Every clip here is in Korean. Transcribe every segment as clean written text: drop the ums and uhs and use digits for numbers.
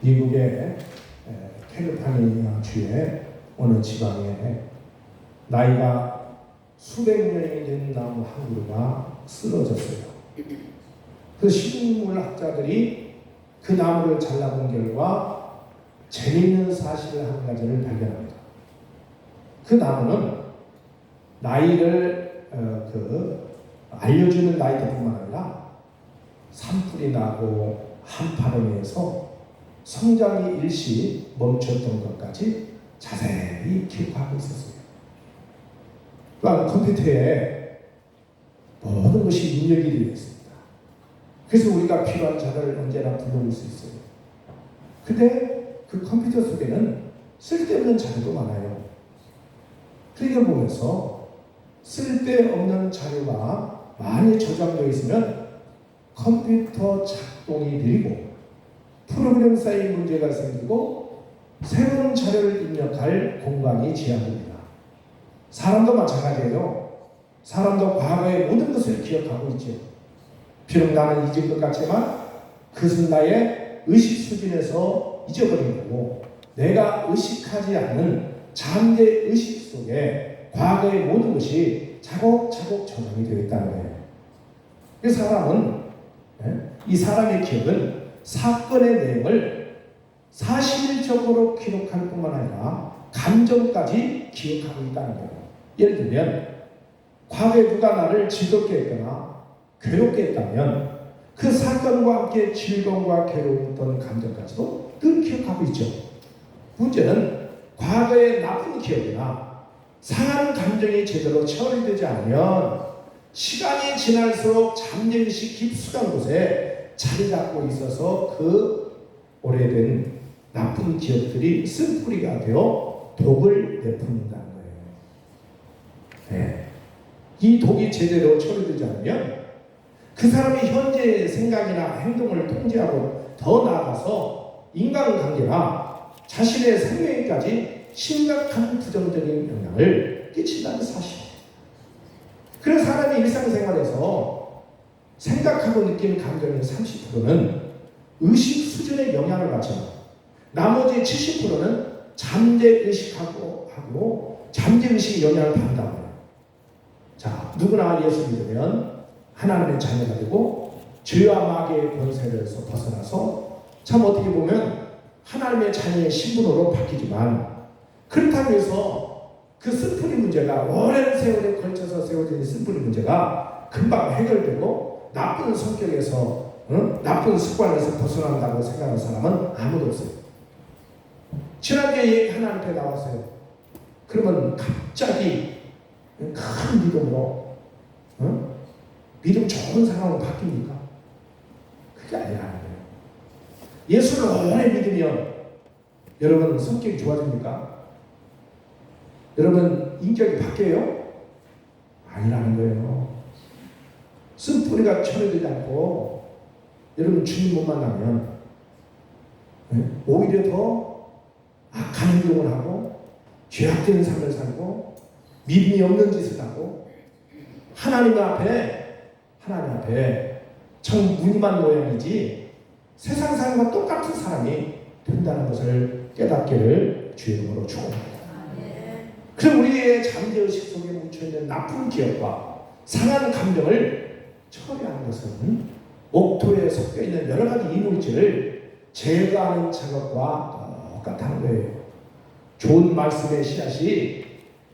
미국의 캘리포니아 주의 어느 지방에 나이가 수백 년이 된 나무 한 그루가 쓰러졌어요. 그 식물학자들이 그 나무를 잘라본 결과 재미있는 사실 한 가지를 발견합니다. 그 나무는 나이를 알려주는 나이뿐만 아니라 산불이 나고 한파름에서 성장이 일시 멈췄던 것까지 자세히 기록하고 있었어요. 그러니까 컴퓨터에 모든 것이 입력이 되어 있습니다. 그래서 우리가 필요한 자료를 언제나 불러올 수 있어요. 근데 그 컴퓨터 속에는 쓸데없는 자료도 많아요. 그걸 보면서 쓸데없는 자료가 많이 저장되어 있으면 컴퓨터 작동이 느리고 프로그램 사이에 문제가 생기고 새로운 자료를 입력할 공간이 제한됩니다. 사람도 마찬가지예요. 사람도 과거의 모든 것을 기억하고 있죠. 비록 나는 잊은 것 같지만 그것은 나의 의식 수준에서 잊어버린 거고, 내가 의식하지 않는 잠재 의식 속에 과거의 모든 것이 차곡차곡 저장이 되어 있다는 거예요. 그 사람은, 이 사람의 기억은 사건의 내용을 사실적으로 기록할 뿐만 아니라 감정까지 기억하고 있다는 거예요. 예를 들면 과거에 누가 나를 즐겁게 했거나 괴롭게 했다면 그 사건과 함께 즐거움과 괴로웠던 감정까지도 늘 기억하고 있죠. 문제는 과거의 나쁜 기억이나 상한 감정이 제대로 처리되지 않으면 시간이 지날수록 잠재의식 깊숙한 곳에 자리 잡고 있어서 그 오래된 나쁜 기억들이 쓴뿌리가 되어 독을 내뿜는다는 거예요. 네. 이 독이 제대로 처리되지 않으면 그 사람이 현재의 생각이나 행동을 통제하고 더 나아가서 인간관계나 자신의 생명에까지 심각한 부정적인 영향을 끼친다는 사실이에요. 그래서 사람이 일상생활에서 생각하고 느끼는 감정의 30%는 의식 수준의 영향을 받지만 나머지 70%는 잠재의식하고 잠재의식의 영향을 받는다고 해요. 자, 누구나 예수 믿으면 하나님의 자녀가 되고 죄와 마귀의 권세에서 벗어나서 참 어떻게 보면 하나님의 자녀의 신분으로 바뀌지만, 그렇다고 해서 그 쓴뿌리 문제가 오랜 세월에 걸쳐서 세워진 쓴뿌리 문제가 금방 해결되고 나쁜 성격에서 나쁜 습관에서 벗어난다고 생각하는 사람은 아무도 없어요. 지난주에 하나님 앞에 나왔어요. 그러면 갑자기 큰 믿음으로 믿음 좋은 상황으로 바뀝니까? 그게 아니라는 거예요. 예수를 오래 믿으면 여러분 성격이 좋아집니까? 여러분 인격이 바뀌어요? 아니라는 거예요. 쓴뿌리가 처리되지 않고 여러분 주님 못 만나면 오히려 더 악한 행동을 하고 죄악된 삶을 살고 믿음이 없는 짓을 하고 하나님 앞에 정 무늬만 모양이지 세상 사람과 똑같은 사람이 된다는 것을 깨닫기를 주의 이름으로 축원합니다. 그래서 우리의 잠재의식 속에 묻혀있는 나쁜 기억과 상한 감정을 처리하는 것은 옥토에 섞여있는 여러 가지 이물질을 제거하는 작업과 똑같다는 거예요. 좋은 말씀의 씨앗이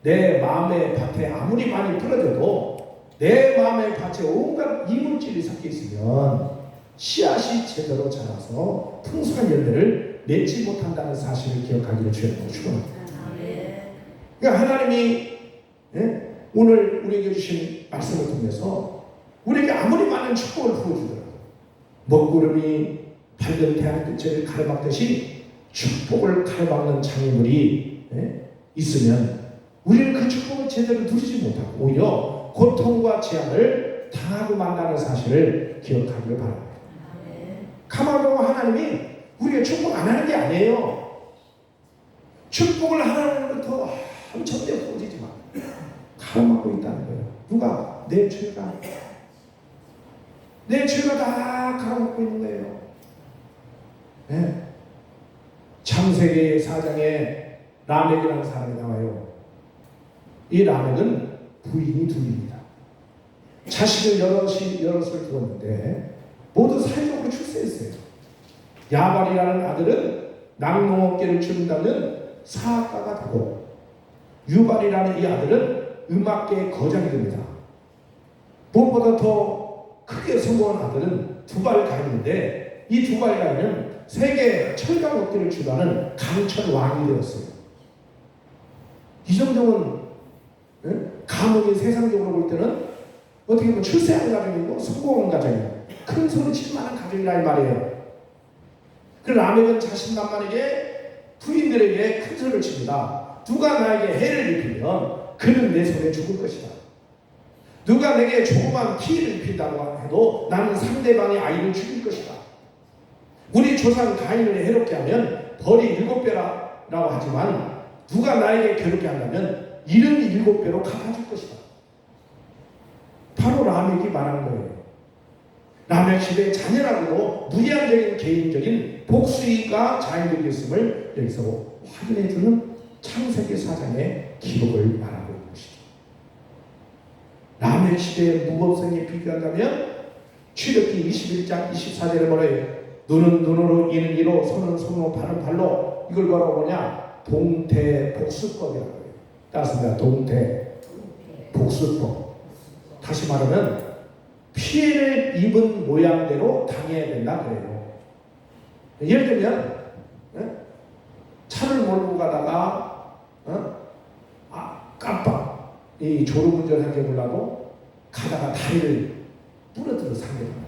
내 마음의 밭에 아무리 많이 뿌려져도 내 마음의 밭에 온갖 이물질이 섞여 있으면 씨앗이 제대로 자라서 풍성한 열매를 맺지 못한다는 사실을 기억하기를 주님으로 축원합니다. 그러니까 하나님이 오늘 우리에게 주신 말씀을 통해서 우리에게 아무리 많은 축복을 부어주더라도 먹구름이 밝은 태양 끝을 가로막듯이 축복을 가로막는 장애물이 있으면 우리는 그 축복을 제대로 누리지 못하고 오히려 고통과 재앙을 당하고 만나는 사실을 기억하기를 바랍니다. 가만히 하나님이 우리가 축복 안 하는 게 아니에요. 축복을 하나님은 더 엄청 내어보지만 가로막고 있다는 거예요. 누가? 내 죄가 다 가로막고 있는 거예요. 네. 창세기 4장에 라멕이라는 사람이 나와요. 이 라멕은 부인이 둘입니다. 자식을 여럿을 두었는데 모두 사회적으로 출세했어요. 야발이라는 아들은 낙농업계를 준다면 사학가가 되고, 유발이라는 이 아들은 음악계의 거장이 됩니다. 무엇보다 더 크게 성공한 아들은 두발가인인데, 이 두발가인은 세계 철강업계를 주도하는 강철왕이 되었어요. 이 정도면 가문이 세상적으로 볼 때는 어떻게 보면 출세한 가정이고 성공한 가정이에요. 큰 소리 칠 만한 가정이라 이 말이에요. 그 라멕은 자신만만하게 부인들에게 큰 소리를 칩니다. 누가 나에게 해를 입히면 그는 내 손에 죽을 것이다. 누가 내게 조그만 피해를 입힌다고 해도 나는 상대방의 아이를 죽일 것이다. 우리 조상 가인을 해롭게 하면 벌이 7배라고 하지만 누가 나에게 괴롭게 한다면 77배로 갚아줄 것이다. 바로 라멕이 말하는 거예요. 라멕 시대의 잔인하고도 무제한적인 개인적인 복수가 자행되고 있음을 여기서 확인해주는 창세기 4장의 기록을 말하고 있는 것이죠. 라멕 시대의 무법성에 비교한다면 출애굽기 21장 24절에 뭐래요? 눈은 눈으로, 이는 이로, 손은 손으로, 발은 발로. 이걸 뭐라고 보냐? 동태복수법이라고 해요. 따라서 동태복수법. 다시 말하면 피해를 입은 모양대로 당해야 된다 그래요. 예를 들면 차를 몰고 가다가 깜빡 이 졸음운전하게 몰라도 가다가 다리를 부러뜨려 상대방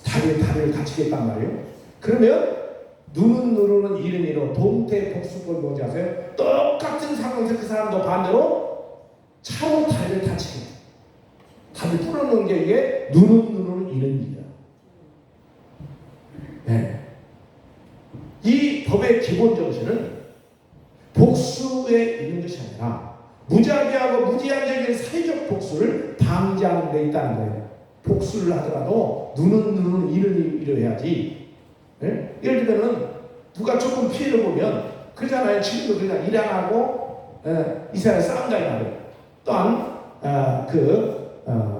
다리를 다치겠단 말이에요. 그러면 눈은 눈으로는 이는 이로 동태복수법 뭔지 아세요? 똑같은 상황에서 그 사람도 반대로 차로 다리를 다치게 다리 부러놓은 게 이게 눈은 눈으로는 이는 일이야. 네. 이 법의 기본 정신은 복수에 있는 것이 아니라 무자비하고 무제한적인 사회적 복수를 방지하는 데 있다는 거예요. 복수를 하더라도 눈은 눈으로는 이는 일을 해야지. 네? 예를 들면 누가 조금 피해를 보면 그러잖아요. 지금도 그냥 일 안 하고 이스라엘 싸움장에 나요. 또한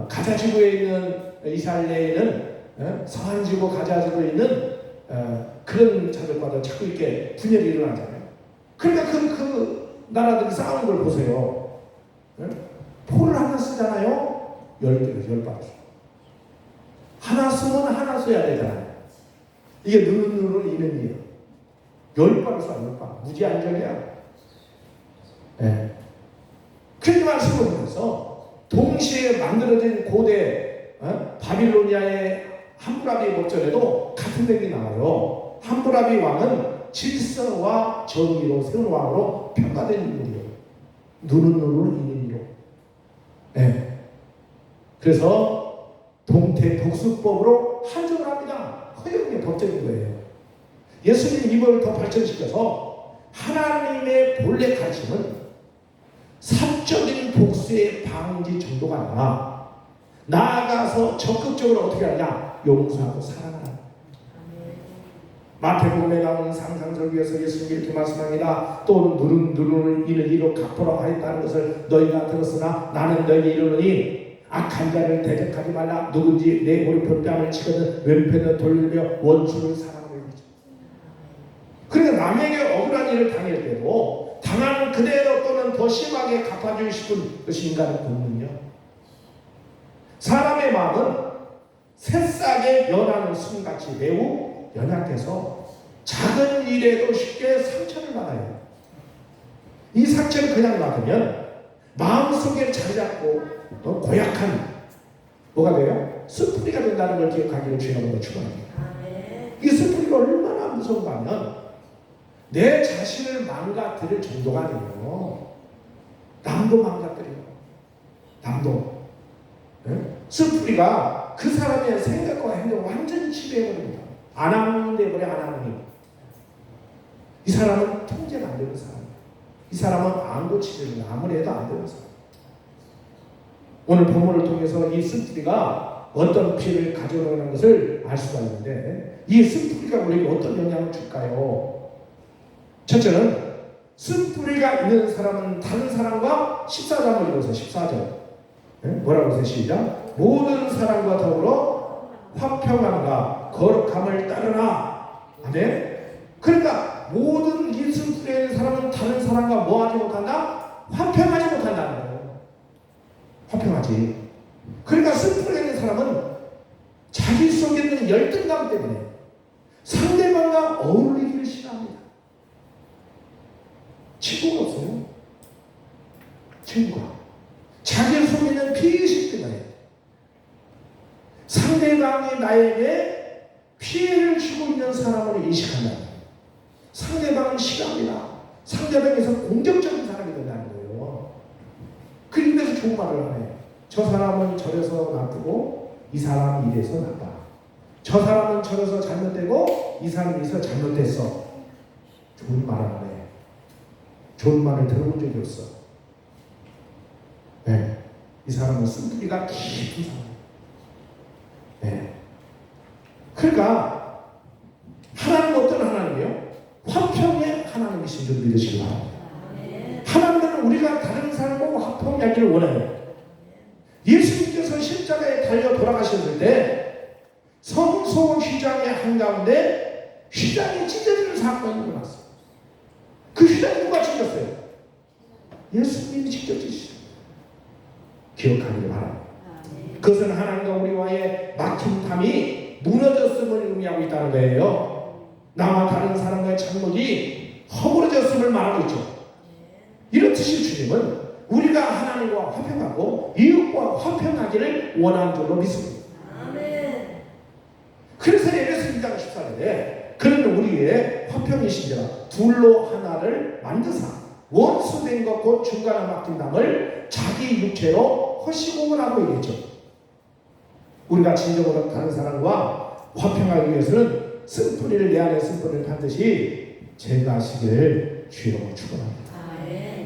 가자 지구에 있는 이스라엘 내에는 서한 지구, 가자 지구에 있는 그런 자들과도 자꾸 이렇게 분열이 일어나잖아요. 그러니까 그 나라들이 싸우는 걸 보세요. 포를 하나 쓰잖아요. 10발. 하나 쓰면 하나 써야 되잖아요. 이게 눈으로 이는 일. 10발을 써, 10발. 무제한적이야. 네. 그 말씀을 보면서 동시에 만들어진 고대 바빌로니아의 함무라비 목전에도 같은 내용이 나와요. 함무라비 왕은 질서와 정의로 세운 왕으로 평가된 인물이에요. 눈은 눈으로 이는 이로. 네. 그래서 동태복수법으로 한정을 합니다. 허용의 법적인 거예요. 예수님 이걸 더 발전시켜서 하나님의 본래 가르침은 사적인 복수의 방지 정도가 아니라 나아가서 적극적으로 어떻게 하느냐? 용서하고 사랑하라. 마태복음에 나오는 상상설교에서 예수님이 이렇게 말씀합니다. 또 누르는 이는 이로 갚으라 하였다는 것을 너희가 들었으나 나는 너희에게 이르노니 악한 자를 대적하지 말라. 누군지 내 오른편 뺨을 치거든 왼편을 돌리며 원수를 사랑하라. 그러니까 남에게 억울한 일을 당할 때도 당하는 그대로 또는 더 심하게 갚아주고 싶은 것이 인간의 본능이요. 사람의 마음은 새싹에 연하는 순같이 매우 연약해서 작은 일에도 쉽게 상처를 받아요. 이 상처를 그냥 받으면 마음속에 자리 잡고 고약한 뭐가 돼요? 스프리가 된다는 걸 기억하기를 주님으로 축원합니다. 이 스프리가 얼마나 무서운가 하면 내 자신을 망가뜨릴 정도가 아니에요. 남도 망가뜨려요. 남도. 네? 스프리가 그 사람의 생각과 행동을 완전히 지배해버립니다. 안하는 데버려 안하는 이 사람은 통제가 안 되는 사람. 이 사람은 안 고치는 아무리 해도 안 되는 사람. 오늘 본문을 통해서 이 스프리가 어떤 피해를 가져오는 것을 알 수가 있는데 이 스프리가 우리에게 어떤 영향을 줄까요? 첫째는 쓴뿌리가 있는 사람은 다른 사람과 14절을 읽어서 14절 뭐라고 하세요? 시작. 모든 사람과 더불어 화평함과 거룩함을 따르나. 아멘. 그러니까 모든 이 쓴뿌리에 있는 사람은 다른 사람과 뭐 하지 못한다? 화평하지 못한다는 거예요. 화평하지. 그러니까 쓴뿌리에 있는 사람은 자기 속에 있는 열등감 때문에 상대방과 어울리기를 싫어합니다. 친구가 없어요. 친구가. 자기 속에 있는 피해의식 때문에 상대방이 나에게 피해를 주고 있는 사람을 인식한다. 상대방은 싫어합니다. 상대방에서 공격적인 사람이 된다는 거예요. 그래서 좋은 말을 하네. 저 사람은 저래서 나쁘고 이 사람은 이래서 나빠. 저 사람은 저래서 잘못되고 이 사람은 이래서 잘못됐어. 좋은 말을 하네. 좋은 말을 들어본 적이 없어. 네. 이 사람은 쓴뿌리가 깊은 사람. 네. 그러니까 하나님은 어떤 하나님이요? 화평의 하나님이신 줄 믿으시기 바랍니다. 하나님은 우리가 다른 사람과 화평하기를 원해요. 예수님께서 십자가에 달려 돌아가셨을 때 성소 휘장의 한가운데 휘장이 찢어지는 사건이 일어났어요. 그 휘장 누가 찢었어요? 예수님이 직접 찢으셨어요. 기억하기를 바랍니다. 그것은 하나님과 우리와의 막힌 담이 무너졌음을 의미하고 있다는 거예요. 나와 다른 사람과의 착목이 허물어졌음을 말하고 있죠. 이렇듯이 주님은 우리가 하나님과 화평하고 이웃과 화평하기를 원하는 줄로 믿습니다. 그래서 에베소 2장 14절에 그는 우리의 화평이신지라 둘로 하나를 만드사 원수된 것 곧 중간에 막힌 담을 자기 육체로 허시공을 하고 얘기했죠. 우리가 진정으로 다른 사람과 화평하기 위해서는 쓴뿌리를 내 안에 쓴뿌리를 반드시 제거하시기를 주여 축원합니다.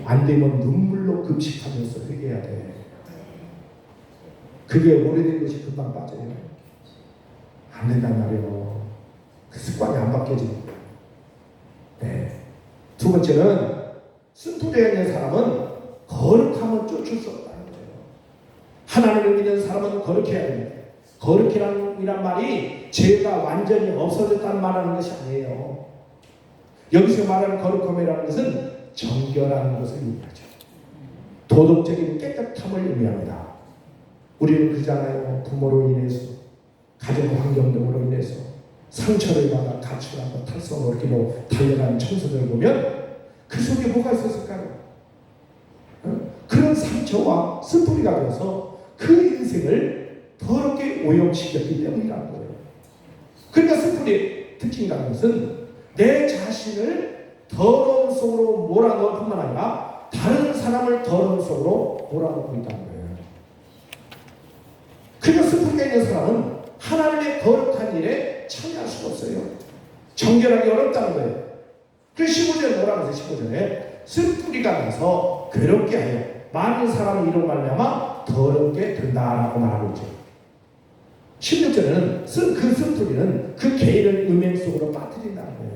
안 되면 눈물로 금식하면서 회개해야 돼. 그게 오래된 것이 금방 빠져요. 안 된단 말이에요. 그 습관이 안 바뀌어집니다. 네. 두 번째는 쓴뿌리에 있는 사람은 거룩함을 쫓을 수 없다는 거예요. 하나님을 믿는 사람은 거룩해야 됩니다. 거룩이란 말이 죄가 완전히 없어졌다는 말하는 것이 아니에요. 여기서 말하는 거룩함이라는 것은 정결한 것을 의미하죠. 도덕적인 깨끗함을 의미합니다. 우리는 그잖아요. 부모로 인해서 가정 환경 등으로 인해서 상처를 받아 가출하고 탈선오기로 달려간 청소년을 보면 그 속에 뭐가 있었을까요? 그런 상처와 쓴뿌리가 되어서 그 인생을 더럽게 오염시켰기 때문이라는 거예요. 그러니까 쓴뿌리의 특징이라는 것은 내 자신을 더러운 속으로 몰아넣을 뿐만 아니라 다른 사람을 더러운 속으로 몰아넣고 있다는 거예요. 그러니까 쓴뿌리가 있는 사람은 하나님의 거룩한 일에 참여할 수가 없어요. 정결하기 어렵다는 거예요. 그 15절에 뭐라고 하세요? 15절에 쓴뿌리가 나서 괴롭게 하여 많은 사람이 이로 말미암아 더럽게 된다라고 말하고 있죠. 16절에는 그 쓴뿌리는 그 개인을 음행 속으로 빠뜨린다는 거예요.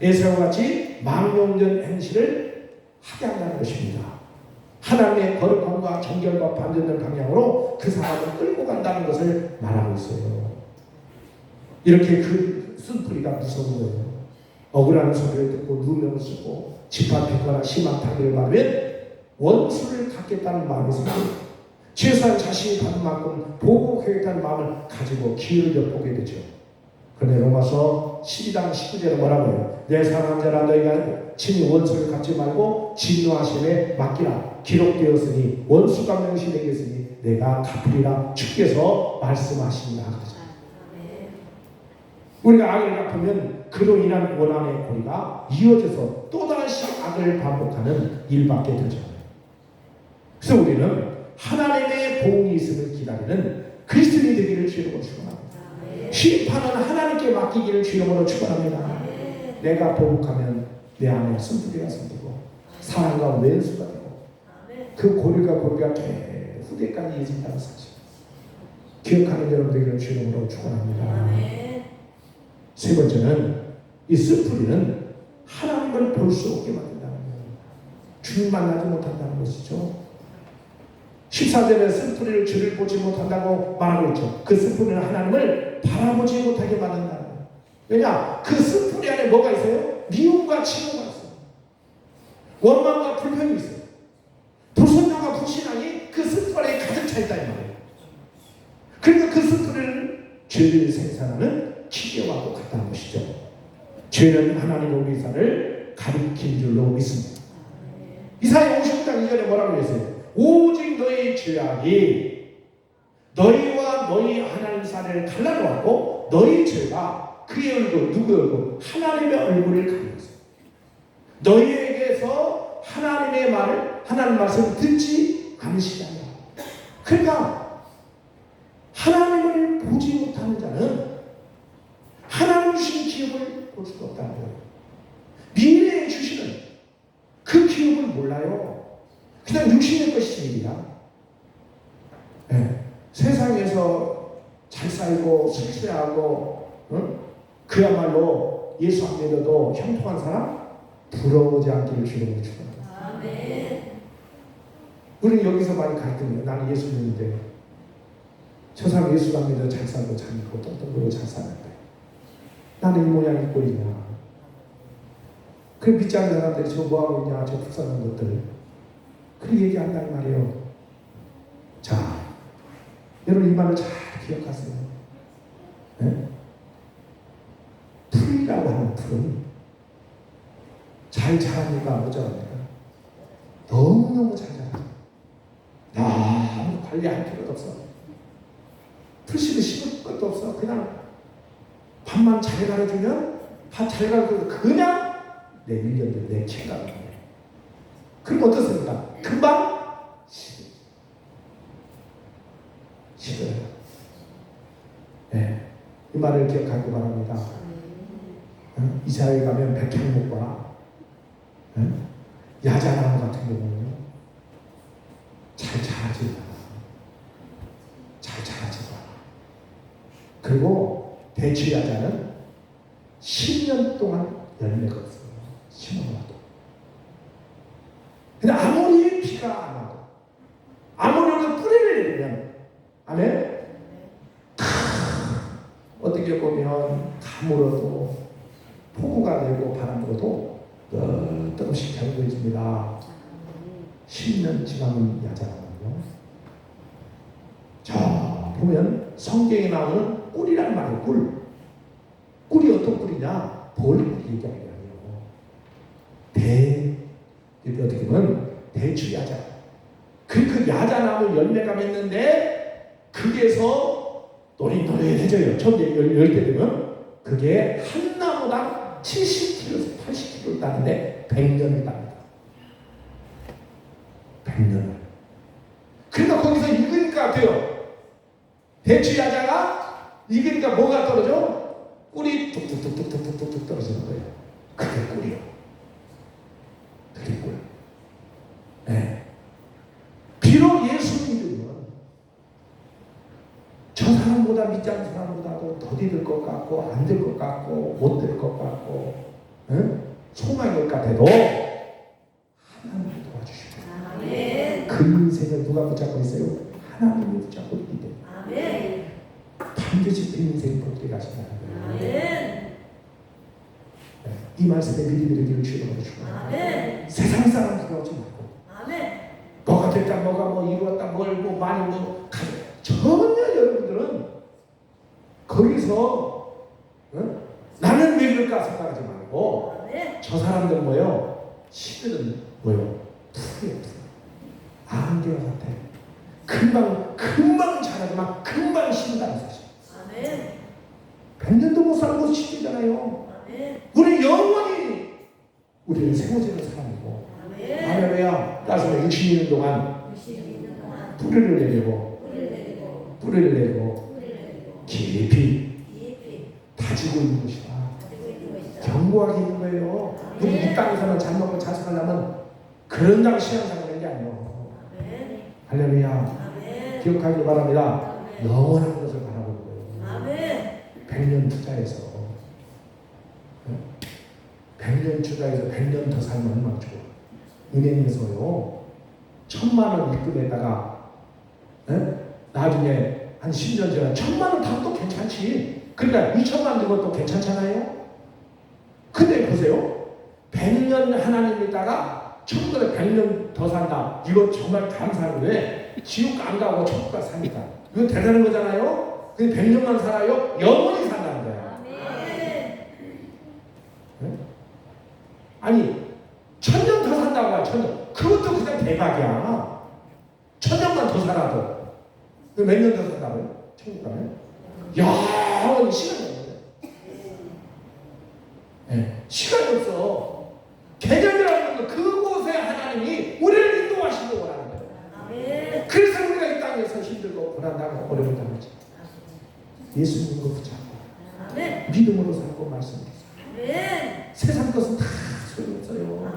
에사와 같이 망령된 행실을 하게 한다는 것입니다. 하나님의 거룩함과 정결과 반대되는 방향으로 그 사람을 끌고 간다는 것을 말하고 있어요. 이렇게 그 쓴뿌리가 무서운 거예요. 억울한 소리를 듣고 누명을 쓰고 짓밟히거나 심한 파괴를 받으면 원수를 갚겠다는 마음이 생깁니다. 최소한 자신이 받은 만큼 보복하겠다는 마음을 가지고 기회를 엿보게 되죠. 그런데 로마서 12장 19절에 뭐라고 해요? 내 사랑하는 자라 너희가 친히 원수를 갚지 말고 진노하심에 맡기라. 기록되었으니 원수가 명시되겠으니 내가 갚으리라 주께서 말씀하십니다. 우리가 악을 갚으면 그로 인한 원한의 고리가 이어져서 또다시 악을 반복하는 일밖에 되지 않아요. 그래서 우리는 하나님의 보응이 있음을 기다리는 그리스도인이 되기를 주님으로 축원합니다. 심판은 하나님께 맡기기를 주님으로 축원합니다. 내가 보복하면 내 안에 쓴뿌리가 생기고 사랑과 왼수가 되고 그 고리가 후대까지 이어진다는 사실 기억하는 여러분 되기를 주님으로 축원합니다. 세 번째는 이 쓴뿌리는 하나님을 볼 수 없게 만든다는 거예요. 주님 만나지 못한다는 것이죠. 14절에 쓴뿌리를 주를 보지 못한다고 말하고 있죠. 그 쓴뿌리는 하나님을 바라보지 못하게 만든다는 거예요. 왜냐? 그 쓴뿌리 안에 뭐가 있어요? 미움과 증오가 있어요. 원망과 불평이 있어요. 불순종과 불신앙이 그 쓴뿌리 안에 가득 차 있다 이 말이에요. 그러니까 그 쓴뿌리는 죄를 생산하는 기계와 똑같다는 것이죠. 죄는 하나님의 의사를 가리킨 줄로 믿습니다. 이사야 59장 2절에 뭐라고 했어요? 오직 너희 죄악이 너희와 너희 하나님 사이를 갈라놓았고 너희 죄가 그의 얼굴, 누구의 얼굴? 하나님의 얼굴을 가리켰어요. 너희에게서 하나님의 말을, 하나님 말씀을 듣지 않으시잖아요. 그러니까 하나님을 보지 못하는 자는 하나님 주신 기업을 볼 수가 없다는 거예요. 미래에 주시는 그 기업을 몰라요. 그냥 육신의 것이 일이야. 네. 세상에서 잘 살고 실세하고 그야말로 예수 안 믿어도 형통한 사람 부러워지 않기를 주님을 축원합니다. 아멘. 우리는 여기서 많이 갈등해요. 나는 예수 믿는데 저 사람 예수 안 믿어 잘 살고 잘 믿고 똑똑하고 잘 사는데 나는 이 모양 이 꼴이냐. 그 믿지 않는 사람들이 저 뭐하고 있냐, 저 불쌍한 것들. 그렇게 얘기한단 말이에요. 자, 여러분 이 말을 잘 기억하세요. 네? 풀이라고 하는 풀은 잘 자랍니까? 못 자랍니까? 너무너무 잘 자라요. 아무 관리할 필요도 없어. 풀씨도 심을 것도 없어. 그냥 밥만 잘 가르쳐주면 밥 잘 가르쳐주면 그냥 내 밀려들 내 키가 그럼 어떻습니까? 금방 식어요. 네, 이 말을 기억하기 바랍니다. 이사야에 가면 백향목과 야자나무 같은 경우는 잘 자라지 않아. 잘 자라지 않아. 그리고 대추야자는 10년 동안 열매가 없어요. 심어놔도. 근데 아무리 비가 안 와도, 아무리 우리가 뿌리를 내리면, 아멘? 어떻게 보면 가물어도, 폭우가 내고 바람 불어도 조금씩 견고해집니다. 10년 지나면 야자거든요. 자, 보면 성경에 나오는 꿀이란 말이에요. 꿀. 꿀이 어떤 꿀이냐? 벌꿀이 얘기하는 거예요. 이게 어떻게 보면 대추야자. 그 야자나무 열매가 맺는데 거기에서 노릇노릇해져요. 처음 열 때 되면 그게 한 나무당 70kg, 80kg 따는데 100년을 따니다. 100년을. 그러니까 거기서 익으니까 돼요. 대추야자가 익으니까 뭐가 떨어져? 꿀이 뚝뚝뚝뚝뚝뚝뚝 떨어지는 거예요. 그게 꿀이요. 그게 꿀. 네. 비록 예수 믿으면 저 사람보다 믿지 않는 사람보다도 더디될 것 같고 안 될 것 같고 못 될 것 같고 소망일 것 같아도 하나님이 도와주시고 그 인생을 누가 붙잡고 있어요? 하나님이 붙잡고 있기 때문에 반드시 그 인생을 복되게 하신다는 거예요. 네. 이 말씀에 믿음이 되기를 주님으로 축원합니다. 세상 사람 부러워하지 말고 뭐가 됐다 뭐가 뭐 이루었다 뭘 뭐 많이 뭐 전혀 여러분들은 거기서 나는 왜 그럴까 생각하지 말고 저 사람들 뭐요? 시들은 뭐요? 풀이에요. 안개와 같아. 금방 자라지만 금방 신다는 사실. 100년도 못 살고 시키잖아요. 우리 영원히 우리는 세워지는 사람이고 할렐루야. 따라서 60년 동안 뿌리를 내리고 깊이 다지고 있는 것이다. 견고하게 있는 거예요. 우리 이 땅에서는 잘 먹고 잘 살려면 그런 당시에 살는 게 아니에요. 할렐루야. 기억하기 바랍니다. 영원한 것을 바라보는 거예요. 100년 투자해서 100 100년 주다해서 100년 더 살면 얼마나 좋아. 은행에서요 1000만 원 입금에다가 나중에 한 10년 전에 1000만 원 타면 또 괜찮지. 그러니까 2000만 원 들면 또 괜찮잖아요. 근데 보세요. 100년 하나님 있다가 천국에 100년 더 산다. 이거 정말 감사한 거예요. 지옥 안 가고 천국 가 사니까. 이거 대단한 거잖아요. 근데 100년만 살아요. 영원히 산다는 거야. 네? 아니 1000년 더 산다고 해. 1000년. 그것도 그냥 대박이야. 1000년만 더 살아도. 몇 년 더 산다고요? 천국 가면? 영원히 시간이 없어요. 네. 시간이 없어. 개념이라는 건 그곳에 하나님이 우리를 인도하시려고 하는 거예요. 그래서 우리가 이 땅에서 힘들고 고난당하고 어려움을 당하지. 예수 믿는 거 붙잡고 믿음으로 살고 말씀드리세요. 세상 것은 다 소용없어요.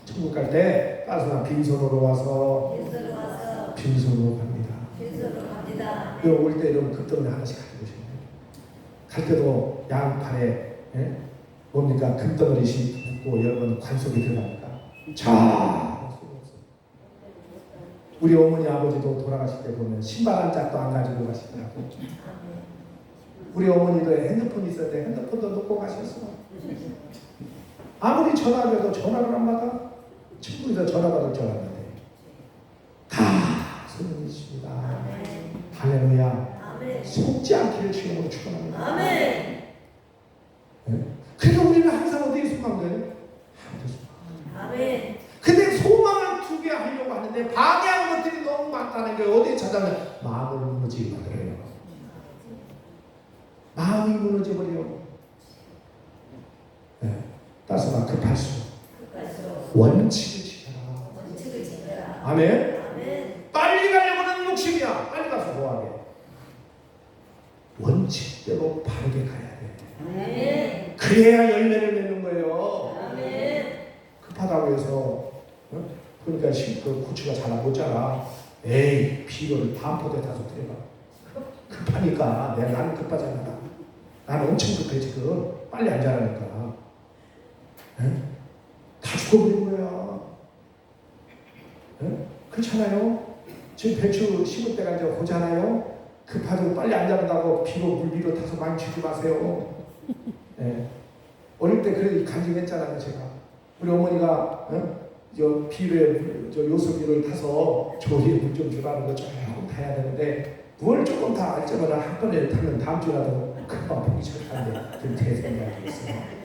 천국 갈 때 따스한 빈손으로 와서 빈손으로 갑니다. 올 때 이런 금덩이 하나씩 가지고 오시면 돼요. 갈 때도 양팔에 뭡니까? 금덩어리씩 묶고 여러분 관속이 들어갑니다. 자, 우리 어머니 아버지도 돌아가실 때 보면 신발 한 짝도 안 가지고 가시더라고요. 우리 어머니도 핸드폰이 있었는데 핸드폰도 놓고 가셨어. 아무리 전화해도 전화를 안 받아. 친구에서 전화 받을 줄 알았는데 다 소문이십니다. 할렐루야. 속지 않기를 주님으로 축원합니다. 네? 그러니까 우리는 항상 어디에 속한 거예요? 아멘. 근데 소망을 두게 하려고 하는데 방해하는 것들이 너무 많다는 게 어디에 찾아면 마음을 무너지게 만들어요. 마음이 무너져버려요. 네. 따라서 급할수록 원칙을 지켜라. 아멘. 빨리 가려고는 욕심이야. 빨리 가서 뭐하게? 원칙대로 바르게 가야 돼. 그래야 열매를 맺는 거예요. 급하다고 해서 그러니까 그 고추가 잘 못 자라. 에이 비료를 반포대 타서 들여봐. 급하니까 나는 급하잖아. 나는 엄청 급해 지금. 빨리 안 자라니까. 다 죽어버린 거야. 그렇잖아요. 지금 배추 심을 때가 이제 오잖아요. 급하다고 빨리 안 자란다고 비료 물비료 타서 많이 주지 마세요. 어릴 때 그래 간증했잖아요 제가. 우리 어머니가 저 비료에 저 요소비료를 타서 조리에 물 좀 주라는 거 조금 타야 되는데 뭘 조금 다 알자마자 한 번에 타면 다음 주라도 금방 보기 시작하는데 좀 대생각이 있어요.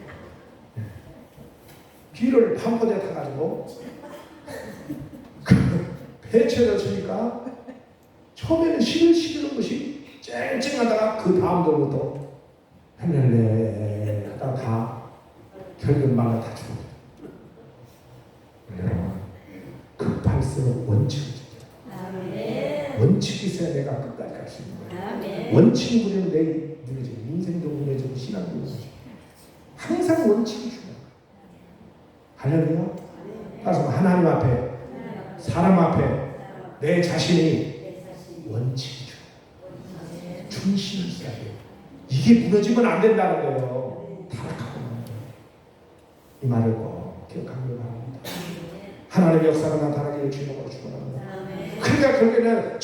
비료를 반포대 타가지고 배추에다 주니까 처음에는 시들시들한 것이 쨍쨍하다가 그 다음부터 헬렐레 하다가 다 결국 말라 다 죽어요. 급할수록 원칙을 지켜. 원칙이 있어야 내가 끝까지 갈 수 있는 거예요. 원칙이 무너지면 내 무너지고 인생도 무너지고 신앙도 무너지고 항상 원칙이 중요해요. 할렐루야. 따라서 하나님 앞에 사람 앞에 내 자신이 원칙이 중요해요. 중심이 있어야 돼요. 이게 무너지면 안 된다는 거예요. 타락하고 이 말을 꼭 기억하길 바랍니다. 하나님의 역사가 나타나기를 주님으로 축원합니다. 그러니까 결국에는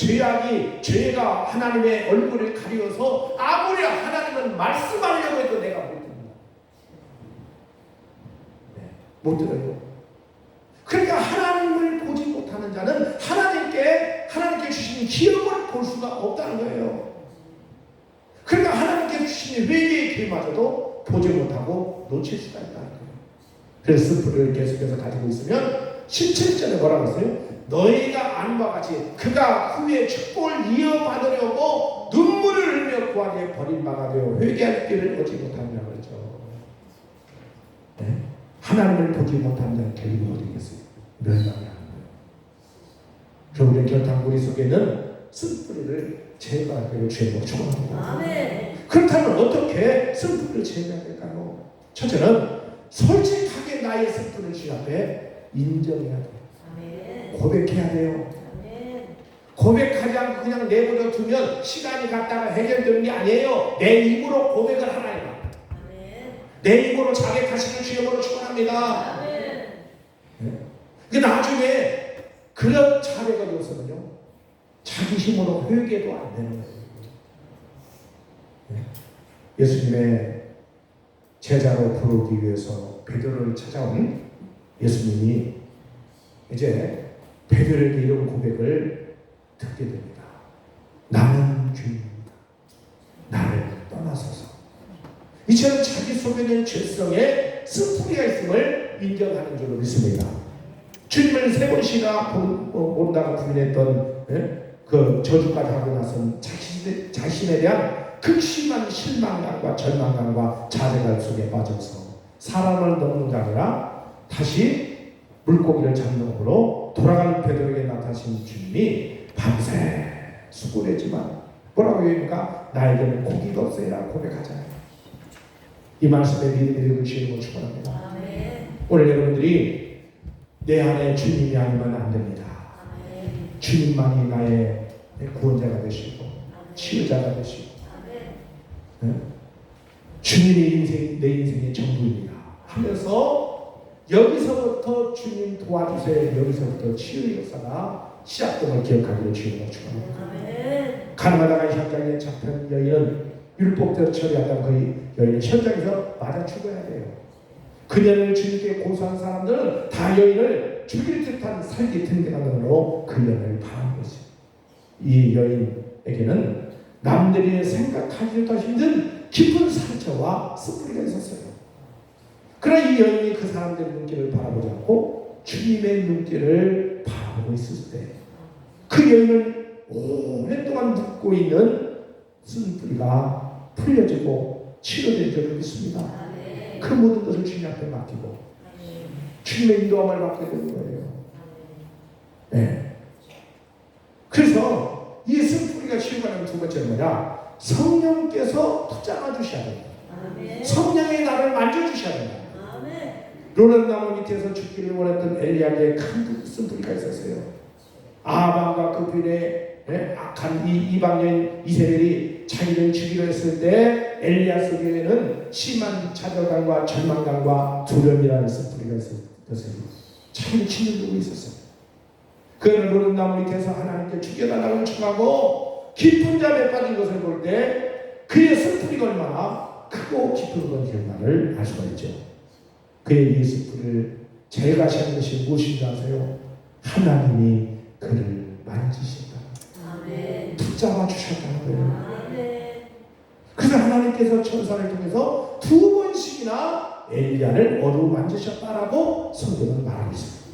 죄가 하나님의 얼굴을 가리워서 아무리 하나님은 말씀하려고 해도 내가 못 듣는다. 못 들어요. 그러니까 하나님을 보지 못하는 자는 하나님께 주신 기업을 볼 수가 없다는 거예요. 그러니까 하나님께 주신 회개의 기회마저도 보지 못하고 놓칠 수가 있다는 거예요. 그래서 스프를 계속해서 가지고 있으면 17절에 뭐라고 했어요? 너희가 안과 같이 그가 후에 축복을 이어받으려고 눈물을 흘려 구하기에 버림받아 되어 회개할 길을 얻지 못한다고 그랬죠. 네? 하나님을 보지 못한 자는 결국은 어디겠어요? 멸망을 하는 거예요. 겨울의 결탄고리 속에는 쓴뿌리를 제거하기를 주님으로 축원합니다. 그렇다면 어떻게 쓴뿌리를 제거해야 될까요? 첫째는 솔직하게 나의 쓴뿌리를 주님 앞에 인정해야 돼요. 고백해야 돼요. 고백하지 않고 그냥 내버려 두면 시간이 갔다가 해결되는 게 아니에요. 내 입으로 고백을 하나님 앞에. 내 힘으로 자백하시는 주의 이름으로 축원합니다. 그 나중에 그런 자백가 되어서는요, 자기 힘으로 회개도 안 되는 거예요. 예수님의 제자로 부르기 위해서 베드로를 찾아온 예수님이 이제 베드로에게 이런 고백을 듣게 됩니다. 나는 주님입니다. 나를 떠나소서. 이처럼 자기 속에 있는 죄성에 쓴뿌리가 있음을 인정하는 줄로 믿습니다. 주님을 세 번씩이나 본다고 부인했던 그 저주까지 하고 나서는 자신에 대한 극심한 실망감과 절망감과 자괴감 속에 빠져서 사람을 넘는 게 아니라 다시 물고기를 잡는 법으로 돌아가는 베드로에게 나타나신 주님이 밤새 수고를 했지만 뭐라고 얘기합니까? 나에게는 고기가 없어야 고백하잖아요. 이 말씀에 믿음을 주시는 걸 축원합니다. 오늘 여러분들이 내 안에 주님이 아니면 안 됩니다. 주님만이 나의 구원자가 되시고 치유자가 되시고 주님이 내 인생의 전부입니다 하면서 여기서부터 주님 도와주세요. 여기서부터 치유의 역사가 시작됨을 기억하기를 주님을 축원합니다. 가나다가 현장에 잡힌 여인은 율법대로 처리하던 그 여인 현장에서 맞아 죽어야 돼요. 그녀를 주님께 고소한 사람들은 다 여인을 죽일 듯한 살기 든든함으로 그 여인을 바라는 것이죠. 이 여인에게는 남들이 생각하기도 힘든 깊은 상처와 쓴뿌리가 있었어요. 그러나 이 여인이 그 사람들의 눈길을 바라보지 않고 주님의 눈길을 바라보고 있을 때 그 여인은 오랫동안 묻고 있는 쓴뿌리가 풀려지고 치료된 줄을 믿습니다. 그 모든 것을 주님 앞에 맡기고 주님의 인도함을 받게 되는 거예요. 네. 그래서 이 쓴뿌리가 치유가는 두 번째는 뭐냐? 성령께서 붙잡아 주셔야 됩니다. 성령의 나를 만져주셔야 됩니다. 로렌나무 밑에서 죽기를 원했던 엘리야에게 큰 쓴뿌리가 있었어요. 아합과 그 빌에 악한 이 이방인 이세벨이 자기를 죽이려 했을 때 엘리야 속에는 심한 좌절감과 절망감과 두려움이라는 쓴뿌리가 있었어요. 자기를 짓누르고 있었어요. 그는 로렌나무 밑에서 하나님께 죽여달라고 청하고 깊은 잠에 빠진 것을 볼 때 그의 쓴뿌리가 얼마나 크고 깊은 건지를 알 수가 있죠. 그의 이 쓴뿌리를 제거하시는 것이 무엇인지 아세요? 하나님이 그를 만지신다. 붙잡아 주셨다는 거예요. 그래서 하나님께서 천사를 통해서 두 번씩이나 엘리야를 어루만지셨다라고 성경은 말하고 있습니다.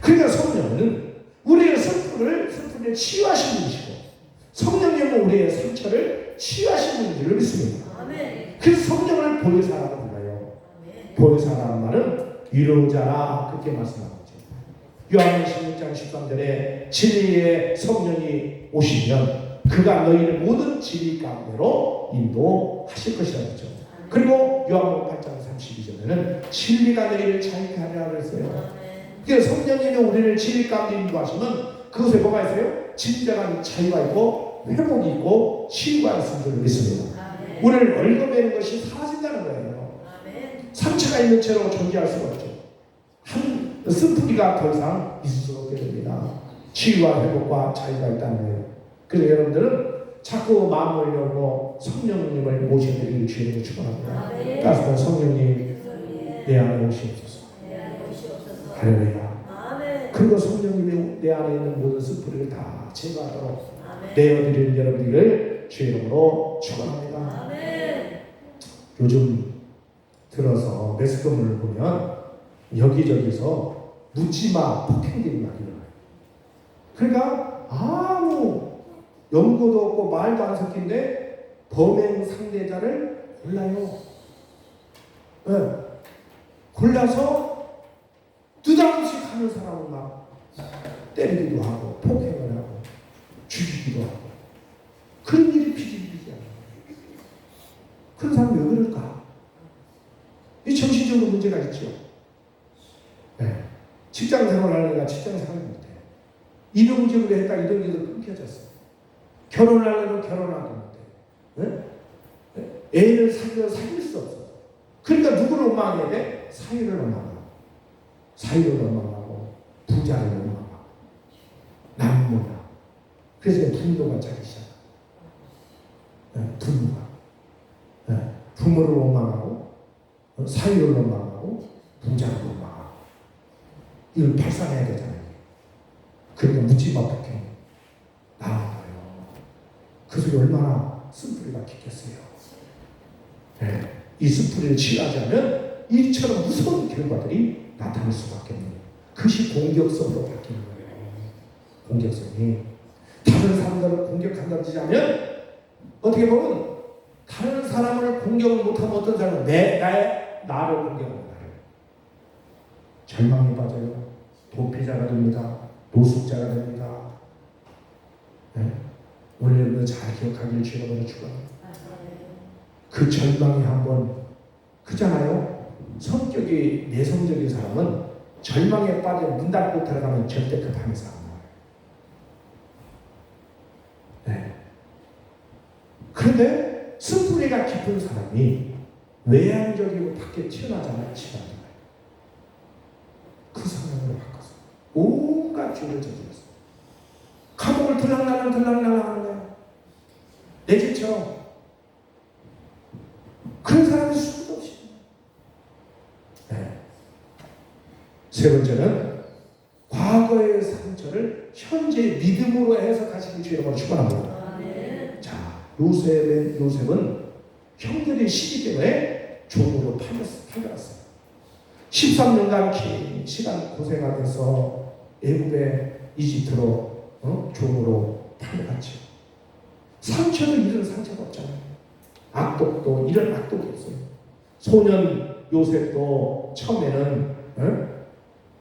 그러니까 성령은 우리의 슬픔을 치유하시는 분이시고 성령님은 우리의 상처를 치유하시는 분이라고 믿습니다. 그래서 성령을 보혜사라고 불러요. 보혜사라는 말은 위로자라 그렇게 말씀합니다. 요한복음 16장 13절에 진리의 성령이 오시면 그가 너희를 모든 진리 가운데로 인도하실 것이라고 했죠. 그리고 요한복음 8장 32절에는 진리가 너희를 자유케 하리라 그랬어요. 그래서 성령님이 우리를 진리 가운데 인도하시면 그것에 뭐가 있어요? 진정한 자유가 있고 회복이 있고 치유가 있을 줄 믿습니다. 우리를 얽어매는 것이 사라진다는 거예요. 상처가 있는 채로 존재할 수가 없죠. 한 쓴뿌리가 더 이상 있을 수 없게 됩니다. 치유와 회복과 자유가 있다는 거예요. 그래서 여러분들은 자꾸 마음을 열고 성령님을 모셔드리는 주님을 축원합니다. 따라서 성령님 내 안에 오시옵소서. 할렐루야. 그리고 성령님이 내 안에 있는 모든 쓴뿌리를 다 제거하도록 내어드리는 여러분들을 주의 이름으로 축원합니다. 요즘 들어서 매스컴을 보면 여기저기서 묻지마 폭행들이 막 일어나요. 그러니까 아무 연고도 없고 말도 안 섞인데 범행 상대자를 골라요. 네. 골라서 느닷없이 가는 사람을 막 때리기도 하고 폭행을 하고 죽이기도 하고 그런 일이 비일비재해요. 그런 사람이 왜 그럴까? 이 정신적으로 문제가 있죠. 네. 직장 생활하려니까 직장 생활을 못해. 이동직으로 했다 이동직으로 끊겨졌어. 결혼하려면 결혼하기 못해. 네? 애를 사귀어 사귈 수 없어. 그러니까 누구를 원망해야 돼? 사위를 원망하고, 사위를 원망하고, 부자를 원망하고, 남모나. 그래서 분노가 차기 시작합니다. 분노가. 부모를 원망하고, 사위를 원망하고, 부자를 원망하고. 이걸 발산해야 되잖아요. 그러니까 묻지마 폭행 나와요. 그 소리 얼마나 쓴뿌리가 깊겠어요. 이 쓴뿌리를 취하자면 이처럼 무서운 결과들이 나타날 수밖에 없는, 그것이 공격성으로 바뀌는 거예요. 공격성이. 다른 사람들을 공격한다든지 하면 어떻게 보면 다른 사람을 공격을 못하면 어떤 사람은 나를 공격합니다. 절망에 빠져요. 도피자가 됩니다. 노숙자가 됩니다. 오늘 잘 기억하길 주님으로 축원합니다. 그 절망이 한번 크잖아요. 성격이 내성적인 사람은 절망에 빠져 문 닫고 들어가면 절대 그 방에서 안 나와요. 그런데 쓴뿌리가 깊은 사람이 외향적이고 밖에 튀어나오잖아요. 집안에. 그 상황으로 바꿔서 온갖 죄를 저질렀어요. 감옥을 들락날락 하는 거예요. 내 집처럼. 그런 사람이 수도 없이. 세 번째는 과거의 상처를 현재의 믿음으로 해석하시는 주님으로 축원합니다. 자, 요셉은 형들이 시기 때문에 종으로 팔려갔어요. 13년간 긴 시간 고생하면서 애굽의 이집트로 종으로 팔려갔죠. 상처도 이런 상처가 없잖아요. 악독도 이런 악독이 없어요. 소년 요셉도 처음에는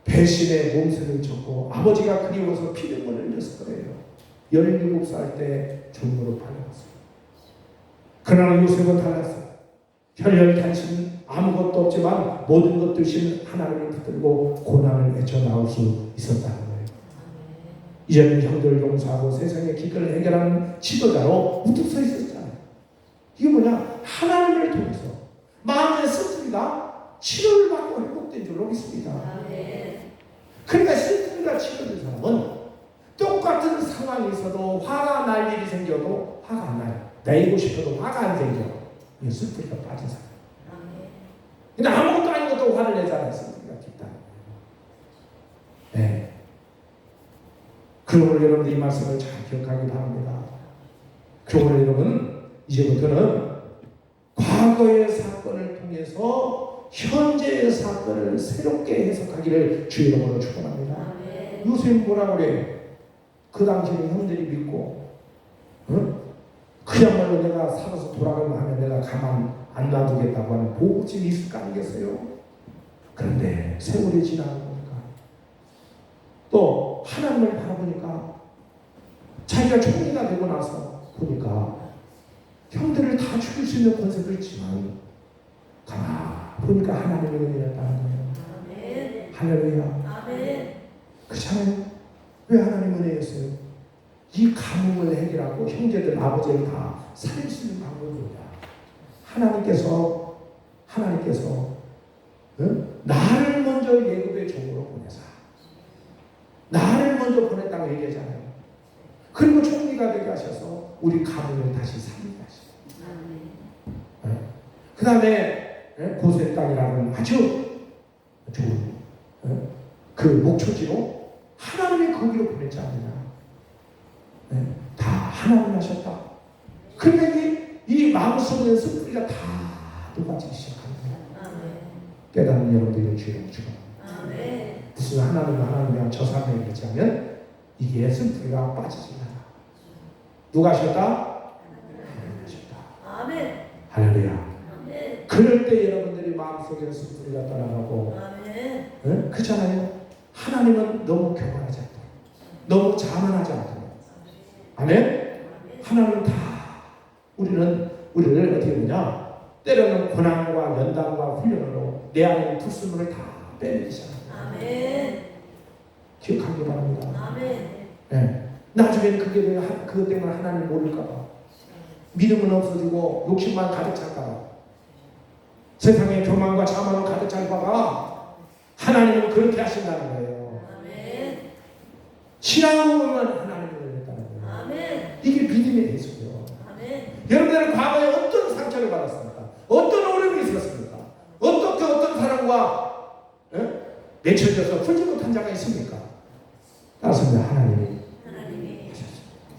배신의 몸살을 쳤고 아버지가 그리워서 피눈물을 흘렸을 거예요. 17살 때 종으로 팔려갔어요. 그러나 요셉은 달랐어요. 혈혈단신 아무것도 없지만 모든 것 대신 하나님을 붙들고 고난을 헤쳐나올 수 있었다는 거예요. 이제는 형들을 용서하고 세상의 기근을 해결하는 지도자로 우뚝 서 있었잖아요. 이게 뭐냐? 하나님을 통해서 마음의 쓴뿌리가 치료를 받고 회복된 줄로 믿습니다. 그러니까 쓴뿌리가 치료된 사람은 똑같은 상황이 있어도 화가 날 일이 생겨도 화가 안 나요. 내고 싶어도 화가 안 생겨. 이게 쓴뿌리가 빠진 사람. 근데 아무것도 아닌 것도 화를 내잖아요. 쓴뿌리가 깊다. 그러므로 여러분들 이 말씀을 잘 기억하기 바랍니다. 그러므로 여러분은 이제부터는 과거의 사건을 통해서 현재의 사건을 새롭게 해석하기를 주의 이름으로 축원합니다. 요셉이 뭐라고 그래? 그 당시에 형들이 믿고 그야말로 내가 살아서 돌아가면 하면 내가 가만 안 놔두겠다고 하는 보고심이 있을 거 아니겠어요? 그런데 세월이 지나고 보니까 또 하나님을 바라보니까 자기가 총리가 되고 나서 보니까 형들을 다 죽일 수 있는 권세도 있지만 가만 보니까 하나님의 은혜였다는 거예요. 할렐루야. 그렇잖아요. 왜 하나님 은혜였어요? 이 가뭄을 해결하고 형제들 아버지를 다 살릴 수 있는 방법이 뭐냐? 하나님께서 나를 먼저 예굽의 종으로 보내사 나를 먼저 보냈다고 얘기하잖아요. 그리고 총리가 되게 하셔서 우리 가문을 다시 살리게 하시고 그 다음에 고센 땅이라는 아주 좋은 그 목초지로 하나님이 거기로 보냈지 않느냐. 다 하나님 하셨다. 그런데 이 마음속에 쓴뿌리가 다 녹아지기 시작합니다. 깨닫는 여러분들의 주의를 주고 무슨 하나님이랑 저 사람이 그렇지 하면 이게 쓴뿌리가 빠지지 않아. 누가 하셨다? 하나님 하셨다. 할렐루야. 그럴 때 여러분들이 마음속에 쓴뿌리가 떠나가고 그렇잖아요. 하나님은 너무 교만하지 않다. 너무 자만하지 않다. 아멘? 하나님은 다 우리를 어떻게 보냐? 때로는 고난과 연단과 훈련으로 내 안에 불순물을 다 빼내시잖아요. 기억하기 바랍니다. 나중에는 그것 때문에 하나님 모를까봐 믿음은 없어지고 욕심만 가득 찰까봐 세상에 교만과 자만으로 가득 찰 바가 하나님은 그렇게 하신다는 거예요. 신앙으로 보면 하나님을 했다는 거예요. 이게 믿음의 예수예요. 여러분들은 과거에 어떤 상처를 받았습니까? 어떤 어려움이 있었습니까? 어떻게 어떤 사람과 맺혀져서 풀지 못한 자가 있습니까? 그렇습니다. 하나님이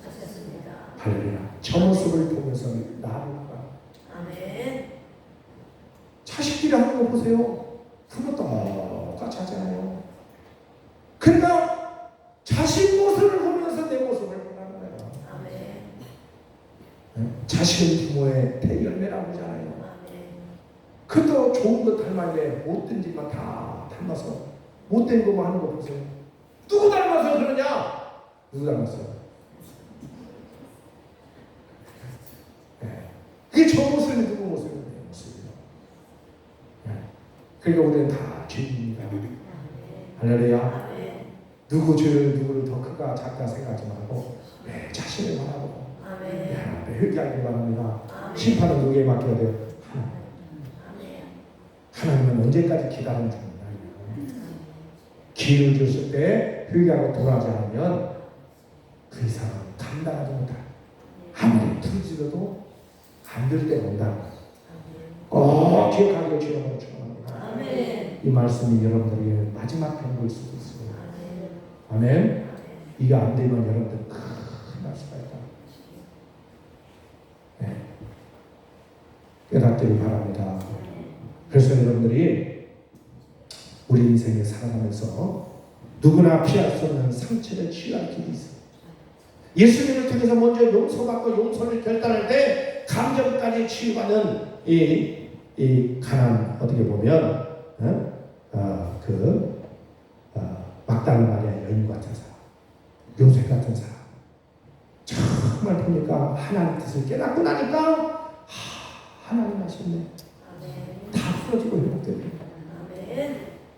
하셨습니다. 할렐루야. 저 모습을 보면서 나를 봐. 자식들이 하는 거 보세요. 그거 똑같이 하잖아요. 그러니까 자식 모습을 보면서 내 모습을 보라는 거예요. 자식은 부모의 대열매라고 하잖아요. 그것도 좋은 거 닮았는데 못된 짓만 다 닮아서 못된 것만 하는 거 보세요. 누구 닮아서 그러냐? 누구 닮았어요? 그게 저 모습이 누구 모습이에요? 내 모습이에요. 그러니까 우리는 다 죄인입니다. 할렐루야. 누구를 더 크가 작다 생각하지 말고 내 자신을 바라보고 내 앞에 회개하기 바랍니다. 심판은 누구에게 맡겨야 돼요? 하나님은 언제까지 기다리는 중입니다. 기회를 줬을 때 회개하고 돌아가지 않으면 그 이상은 감당하지 못할, 아무리 부르짖어도 안 될 때가 온다. 기억하기를 주님으로 축원합니다. 이 말씀이 여러분들에게 마지막 편일 수도 있습니다. 아멘. 이게 안 되면 여러분들 큰일 날 수가 있다. 깨닫기를 바랍니다. 그래서 여러분들이 우리 인생에 살아가면서 누구나 피할 수 없는 상처를 치유할 길이 있어요. 예수님을 통해서 먼저 용서받고 용서를 결단할 때 감정까지 치유받는 이 가난, 어떻게 보면 막달라 마리아 여인 같은 사람, 요셉 같은 사람, 정말 보니까 하나님 뜻을 깨닫고 나니까 하나님 하셨네. 다 풀어지고 회복됩니다.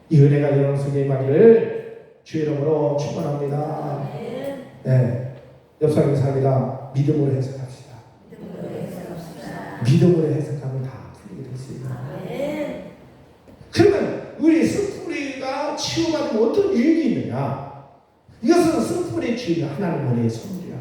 이 은혜가 여러분 속에 임하기를 주의 이름으로 축원합니다. 옆 사람의 삶이다. 믿음으로 해석합시다. 믿음으로 해석하면 다 풀리게 됐습니다. 그러면 우리 쓴뿌리가 치유받으면 어떤 유익이 있느냐? 이것은 쓴뿌리의 치유는 하나님 은혜의 선물이야.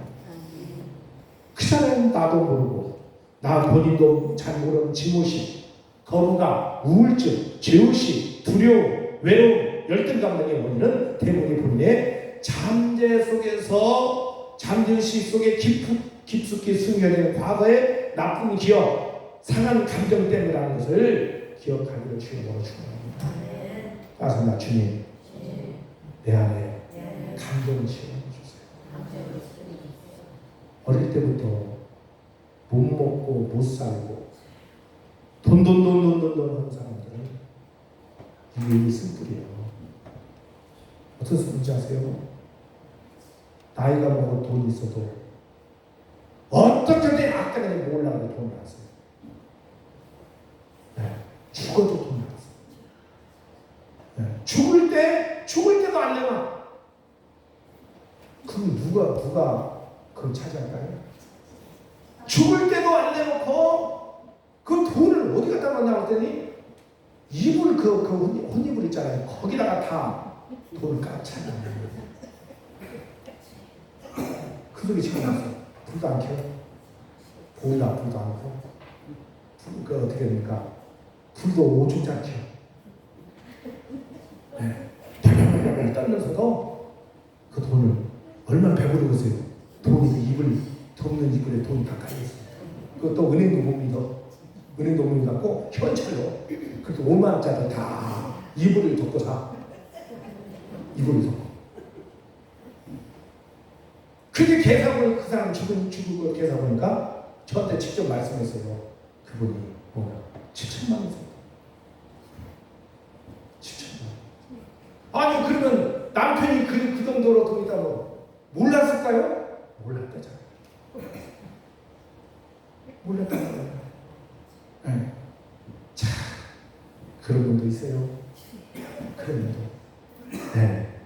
그 사람은 나도 모르고 나 본인도 잘 모르는 지무식, 거부감, 우울증, 죄의식, 두려움, 외로움, 열등감 등의 원인은 대부분이 본인의 잠재 속에서 잠재의식 속에 깊숙이 숨겨진 과거의 나쁜 기억, 상한 감정 때문이라는 것을 기억하기를 주님으로 축원합니다. 따라서 주님, 내 안에 감정을 치유해 주세요. 어릴 때부터 못 먹고 못 살고 돈 하는 사람들은 이게 쓴뿌리예요. 어떤 쓴뿌리인지 아세요? 나이가 먹어 돈이 있어도 어떻게든 아까는 모으려고 돈 나왔어요. 죽어도 돈 나왔어요. 죽을 때도 안 내놔. 그럼 누가 그걸 차지할까요? 죽을 때도 안 내놓고 그 돈을 어디 갖다 놨냐고 했더니 이불 그 혼이불 있잖아요. 거기다가 다 돈을 깎잖아요. 그 속에 집어넣었어요. 불도 안 켜요. 보일러 불도 안 켜고. 그 어떻게 됩니까? 불도 5초짜리 켜요. 덜덜덜 떨면서도 그 돈을 얼마나 배부르겠어요. 돈이 이불 덮는 이불에 돈이 다 깔려있어요. 그것도 은행도 못 믿어. 은행도 못 믿고 현찰로 그렇게 5만 원짜리 다 이불을 덮고 사. 이불을 덮고. 그게 계산을 그 사람 죽은 거 계산 보니까 저한테 직접 말씀했어요. 그분이 7천만 원 줬다. 7천만 원. 아니 그러면 남편이 그 정도로 돈 있다고 몰랐을까요? 몰랐다잖아요. 몰랐다잖아요. 네. 자, 그런 분도 있어요. 그런 분도. 네.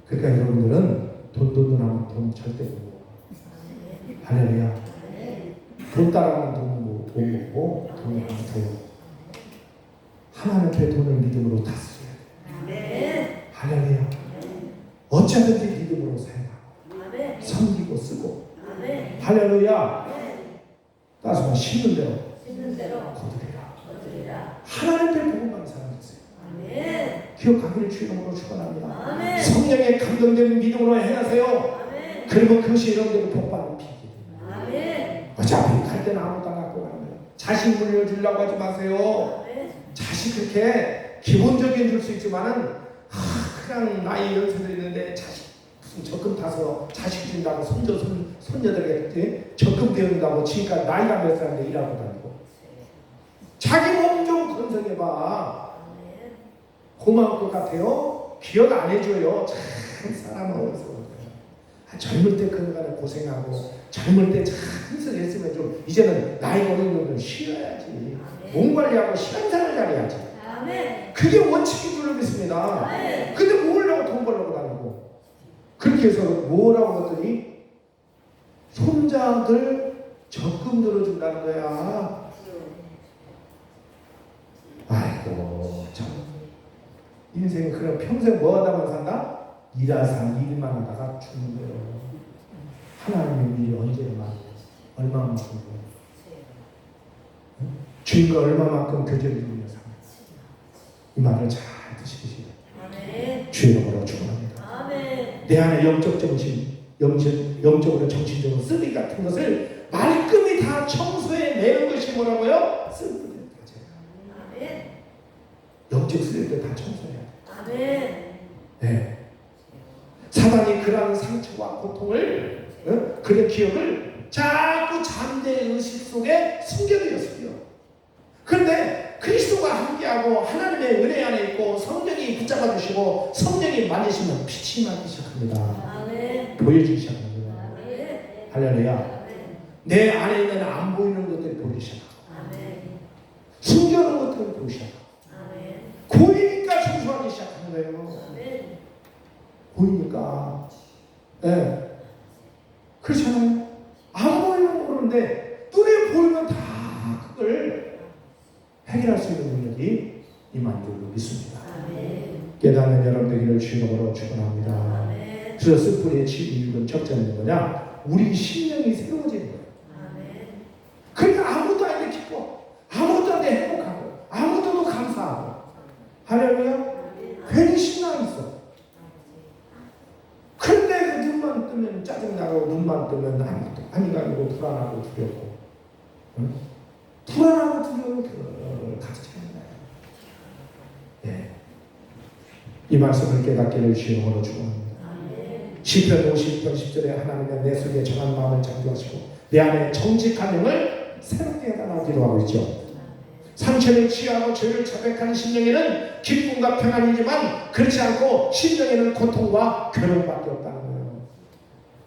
그러니까 여러분들은 돈 하면 돈 절대 못 먹어. 할렐루야. 돈 따라가는 돈 먹고 돈이 하면 돈. 하나님께 돈을 믿음으로 다 쓰셔야 돼요. 할렐루야. 어쩌든지 믿음으로 사용하고 섬기고 쓰고. 할렐루야. 따라서 심는 대로 거두리라. 하나님께 복음받는 사람이 있어요. 기억하기를 주 이름으로 축원합니다. 성령에 감동되는 믿음으로 행하세요. 그러면 그것이 여러분들의 복받는 비결입니다. 어차피 갈 때는 아무것도 안 갖고 가는 거예요. 자식 물려주려고 하지 마세요. 자식 그렇게 기본적인 줄 수 있지만은 그냥 나이 연세도 있는데 자식 무슨 적금 타서 자식 준다고 손녀들에게 적금 배운다고 지금까지 나이가 몇 살인데 일하고 다니고 자기 몸 좀 건성해봐. 고마울 것 같아요. 기억 안 해줘요. 참 사람은 어려서 젊을 때 그런 간에 고생하고 젊을 때 참 희생했으면 좀 이제는 나이가 어린 놈들은 쉬어야지. 몸 관리하고 시간 생활 잘해야지. 그게 원칙인 줄로 믿습니다. 근데 뭐하려고 돈 벌려고 다니고 그렇게 해서 뭐라고 했더니 손자들 적금 들어준다는 거야. 아이고 참 인생 그럼 평생 뭐 하다만 산다? 일만 하다가 죽는 거예요. 하나님의 일이 얼마만큼 주인과 얼마만큼 교제를 이루며 삽니다. 이 말을 잘 드시기 주의 이름으로 축원합니다. 내 안에 영적 정신, 영적으로 정신적으로 쓰레기 같은 것을 말끔히 다 청소해 내는 것이 뭐라고요? 쓰레기. 영적 쓰레기를 다 청소해야 돼. 네. 사단이 그러한 상처와 고통을 그의 기억을 자꾸 잠재 의식 속에 숨겨두었어요. 그런데 그리스도가 함께하고 하나님의 은혜 안에 있고 성령이 붙잡아 주시고 성령이 만지시면 빛이 나기 시작합니다. 보여주기 시작합니다. 할렐루야. 내 안에 있는 안 보이는 것들이 보이기 시작하고 숨겨놓은 것들을 보이기 시작하고 보이니까 청소하기 시작하는 거예요. 보이니까. 네. 그렇잖아요. 안 보이면 모르는데 눈에 보이면 다 그걸 해결할 수 있는 능력이 임한 줄로 믿습니다. 깨닫는 여러분 되기를 주님으로 축원합니다. 그래서 스프리의 7번 적자는 뭐냐? 우리 심령이 새로워지는 거예요. 그러니까 아무것도 아닌데 기뻐. 아무것도 아닌데 행복하고 아무것도 감사하고. 할렐루야. 괜히 신나 있어. 근데 그 눈만 뜨면 짜증나고 눈만 뜨면 아무것도 아니가 아니고 불안하고 두렵고 불안하고 두려운 그걸 같이 하는 거예요. 예. 이 말씀을 깨닫기를 주님으로 축원합니다. 시편 50편 10절에 하나님은 내 속에 정한 마음을 창조하시고 내 안에 정직한 영을 새롭게 해달라고 기도하고 있죠. 상처를 취하고 죄를 자백하는 심령에는 기쁨과 평안이지만 그렇지 않고 심령에는 고통과 괴로움밖에 없다는 거예요.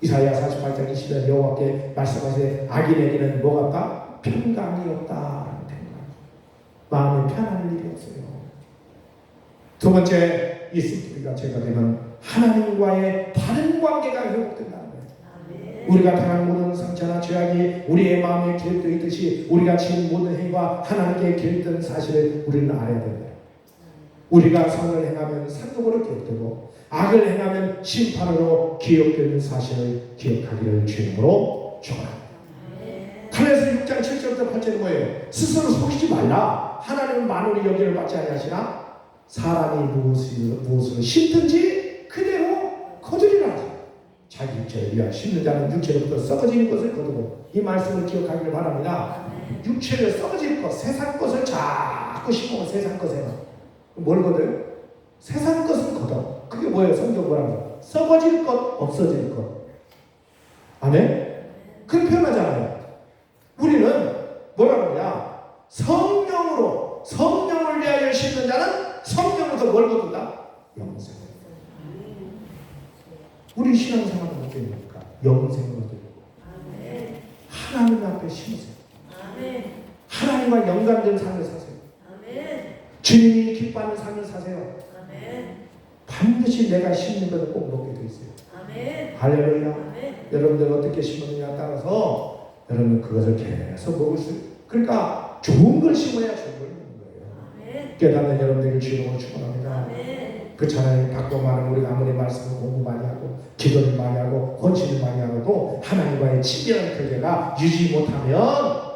이사야 48장 20절 여호와께 말씀하시되 악인에게는 뭐가 없다? 평강이 없다. 마음에 편안한 일이 없어요. 두 번째 이 스토리가 제가 되면 하나님과의 바른 관계가 회복된다는 거예요. 우리가 당한 모든 상처나 죄악이 우리의 마음에 기록되어 있듯이 우리가 지은 모든 행위가 하나님께 기록된 사실을 우리는 알아야 된다. 우리가 선을 행하면 상급으로 기억되고 악을 행하면 심판으로 기억되는 사실을 기억하기를 주님으로 축원합니다. 칼레서 6장 7절부터 8절은 뭐예요? 스스로 속이지 말라. 하나님은 만물이 여기를 받지 아니하시나 사람이 무엇을 심든지 그대로 거두리라. 자기 육체를 위하여 심는 자는 육체로부터 썩어지는 것을 거두고 이 말씀을 기억하기를 바랍니다. 육체를 썩어질 것, 세상 것을 자꾸 심으면 세상 것에는 뭘 거둬요? 세상 것을 거둬. 그게 뭐예요? 성경 뭐라고? 썩어질 것, 없어질 것. 아멘? 그렇게 표현하잖아요. 우리는 뭐라고 하냐? 성령을 위하여 심는 자는 성령으로서 뭘 거둔다? 영생. 우리 신앙생활은 어떻게 됩니까? 영생을 얻으려고 하나님 앞에 심으세요. 하나님과 연관된 삶을 사세요. 주님이 기뻐하는 삶을 사세요. 반드시 내가 심는 것을 꼭 먹게 돼 있어요. 할렐루야. 여러분들 어떻게 심느냐에 따라서 여러분 그것을 계속 먹을 수. 그러니까 좋은 걸 심어야 좋은 걸 먹는 거예요. 깨닫는 여러분들을 주님으로 축원합니다. 그렇잖아요. 바꿔말하면 우리가 아무리 말씀을 공부 많이 하고 기도를 많이 하고 헌신을 많이 하고도 하나님과의 친밀한 관계가 유지 못하면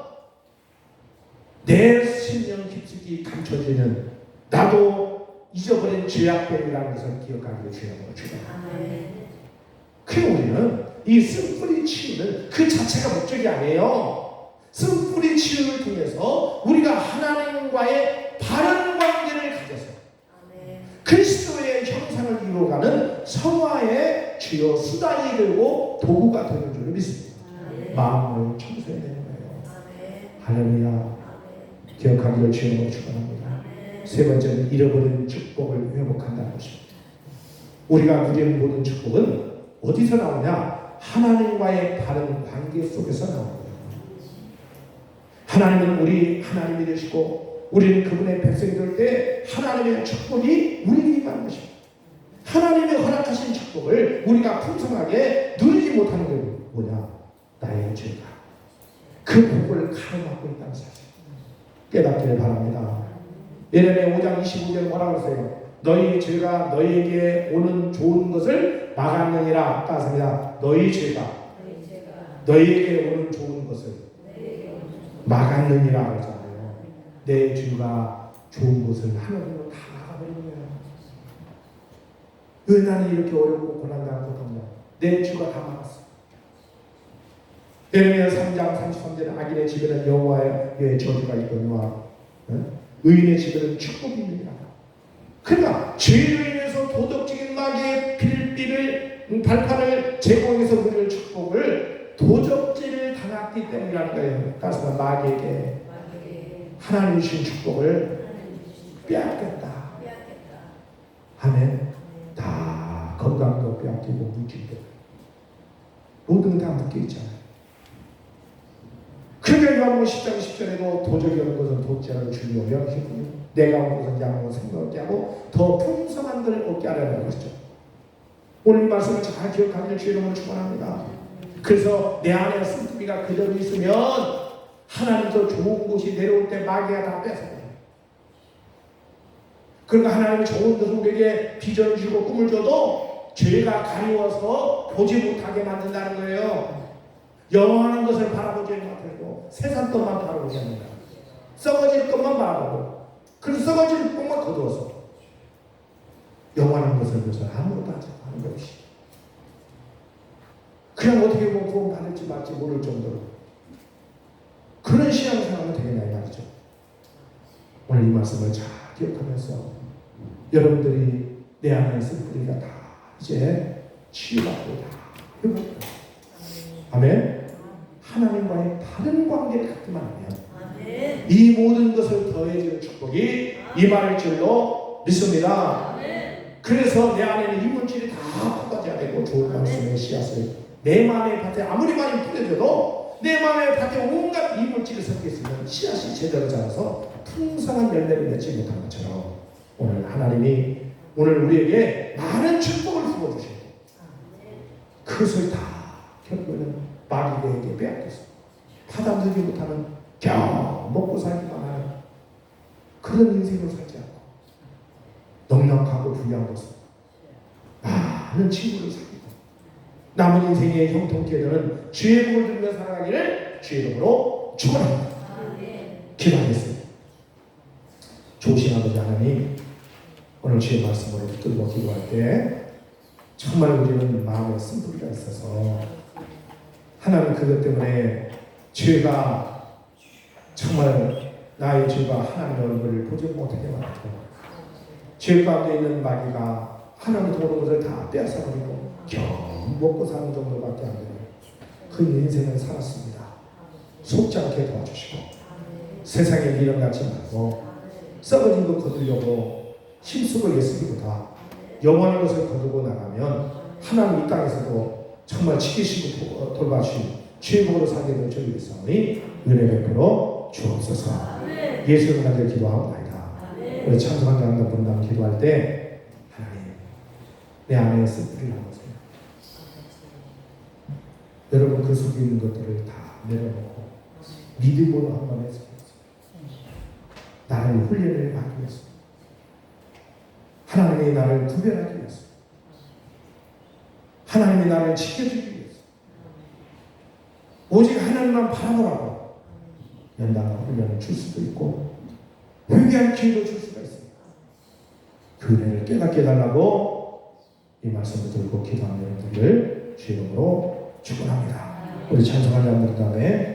내 심령 깊숙이 감춰지는 나도 잊어버린 죄악됨이라는 것을 기억하기를 주님으로 축원합니다. 그리고 우리는 이 쓴뿌리 치유는 그 자체가 목적이 아니에요. 쓴뿌리 치유를 통해서 우리가 하나님과의 바른 관계를 가져서 그리스도의 형상을 이루어가는 성화의 주요 수단이 되고 도구가 되는 줄 믿습니다. 마음을 청소해야 되는 거예요. 할렐루야. 기억하기를 주님으로 축원합니다. 세 번째는 잃어버린 축복을 회복한다는 것입니다. 우리가 누리는 모든 축복은 어디서 나오냐? 하나님과의 바른 관계 속에서 나옵니다. 하나님은 우리 하나님이 되시고 우리는 그분의 백성이 될 때 하나님의 축복이 우리에게 임하는 것입니다. 하나님의 허락하신 축복을 우리가 풍성하게 누리지 못하는 게 뭐냐? 나의 죄가 그 복을 가로막고 있다는 사실 깨닫기를 바랍니다. 예레미야 5장 25절 뭐라고 했어요? 너희 죄가 너희에게 오는 좋은 것을 막았느니라. 따습니다. 너희 죄가 너희에게 오는 좋은 것을 막았느니라 그러잖아요. 내 죄가 좋은 것을 하나님은 다 막아버린 거예요. 왜 나는 이렇게 어렵고 고난당하고 그러냐? 내 죄가 다 막았어. 예레미야 3장 33절에 악인의 집에는 여호와의 저주가 있거니와 의인의 집에는 축복이 있느니라. 그러나 죄로 인해서 도덕적인 마귀의 빌비를 발판을 제공해서 누릴 축복을 도적질을 당했기 때문이라는 거예요. 따라서 마귀에게 하나님 주신 축복을 빼앗겼다. 아멘. 다 건강도 빼앗기고 물질도 모든 다 묶여 있잖아요. 그러니까 요한복음 10장 10절에도 도적이 오는 것은 도째라고 주님이 명하셨군요. 내가 온 것은 양으로 생명하게 하고 더 풍성한 것을 얻게 하려는 것이죠. 오늘 이 말씀을 잘 기억하기를 주의 이름으로 축원합니다. 그래서 내 안에 쓴뿌리가 그대로 있으면 하나님도 좋은 곳이 내려올 때 마귀가 다 뺏어버려요. 그러니까 하나님이 좋은 것을 우리에게 비전을 주고 꿈을 줘도 죄가 가리워서 보지 못하게 만든다는 거예요. 영원한 것을 바라보지 못하고 세상 것만 바라보게 합니다. 썩어질 것만 바라보고 그래서 썩어질 것만 거두어서 영원한 것을 위해서 아무것도 하는 것 없이 그냥 어떻게 보면 구원 받을지 말지 모를 정도로 그런 신앙생활은 되겠냐 이 말이죠. 오늘 이 말씀을 잘 기억하면서 여러분들이 내 안에 쓴뿌리가 다 이제 치유받고 다 회복된다. 아멘. 하나님과의 다른 관계를 갖기만 하면 이 모든 것을 더해지는 축복이 임할 줄로 믿습니다. 그래서 내 안에는 이물질이 다 퍼져야 되고 좋은 말씀의 씨앗을 내 마음의 밭에 아무리 많이 뿌려져도 내 마음의 밭에 온갖 이물질이 섞여 있으면 씨앗이 제대로 자라서 풍성한 열매를 맺지 못한 것처럼 오늘 하나님이 오늘 우리에게 많은 축복을 부어주시고 그것을 다 결국에는 마귀에게 빼앗겼어. 파담들지 못하는 겨우 먹고 살기만 하는 그런 인생을 살지 않고 넉넉하고 부유한 것을 많은 친구를 사귀고 남은 인생의 형통케 되는 주의 복을 들며 살아가기를 주의 이름으로 축원합니다. 기도하겠습니다. 좋으신 아버지 하나님, 오늘 주의 말씀으로 붙들고 기도할 때 정말 우리는 마음에 쓴뿌리가 있어서 하나님 그것 때문에 죄가 정말 나의 죄가 하나님의 얼굴을 보지 못하게 만들고 죄 가운데 있는 마귀가 하나님 도는 것을 다 빼앗아버리고 겨우 먹고 사는 정도밖에 안 되는 그 인생을 살았습니다. 속지 않게 도와주시고 세상에 미련같지 말고 썩어진 것 거두려고 힘쓰고 애쓰기보다 영원한 것을 거두고 나가면 하나님 이 땅에서도 정말 지키시고 돌봐주신 주의 복으로 살게 될 저희 일상이 은혜 베풀어 주옵소서. 예수의 이름으로 기도하옵나이다. 우리 찬송한 자들 분당 기도할 때 하나님 내 안에 쓴뿌리를 한번 생각. 여러분 그 속에 있는 것들을 다 내려놓고 믿음으로 한번 했습니다. 나를 훈련을 받기 위해서 하나님이 나를 구별하기 위해서, 하나님이 나를 지켜주기 위해서, 오직 하나님만 바라보라고 연단과 훈련을 줄 수도 있고 회개할 기회도 줄 수가 있습니다. 그 은혜를 깨닫게 해달라고 이 말씀을 들고 기도하는 여러분들을 주의 이름으로 축원합니다. 우리 찬송하자. 다음에